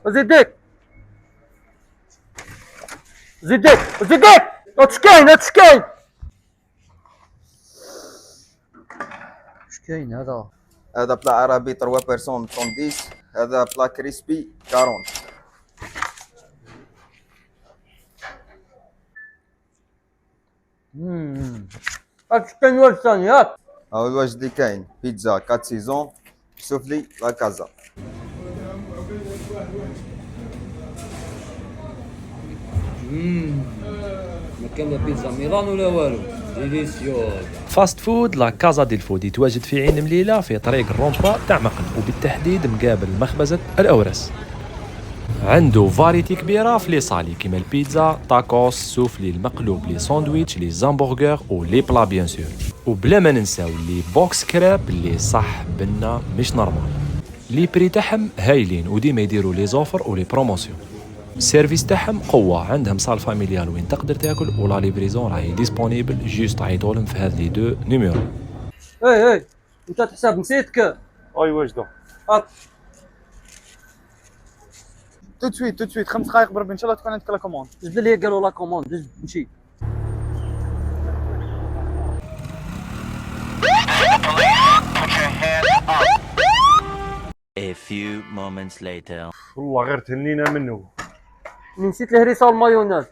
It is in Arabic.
زيدك زيدك زيدك. هاتش كاين هاتش كاين. اش كاين هذا؟ هذا بلا عربي 3 بيرسون 110. هذا بلا كريسبي 40. هاتش كاين واش ثاني ياك؟ هاو الواجد اللي كاين بيتزا 4 سيزون سوفلي لا كازا. ما كان لا بيتزا ميلان ولا والو. ديليسيوز. فاست فود لا كازا ديل فود يتواجد في عين مليلة في طريق الرومبا تاع مقل، وبالتحديد مقابل مخبزة الأورس. عنده فاريتي كبيرة في لي صالي كيما البيتزا، تاكوس، سوفلي المقلوب، لي ساندويتش، لي زامبورغر ولي بلا بيان سور. وبلا ما ننساو لي بوكس كراب اللي صح بنا مش نورمال. لي بري تاعهم هايلين وديما يديروا لي زوفر ولي بروموسيون. السيرفيس تاعهم قوه، عندهم صال فاميليال وين تقدر تاكل، ولا ليفريزون راهي ديسپونيبل. جوست عيطولهم في هذ لي دو نيميرو. اي انت تحسب نسيتك. اي واجده. هات تو سويت 5 دقائق بربي ان شاء الله تكون عندك لا كوموند. جبد لي قالوا لا كوموند جبد نمشي. A few moments later. والله غير تهنينا منه. نسيت الهريسه والمايونيز.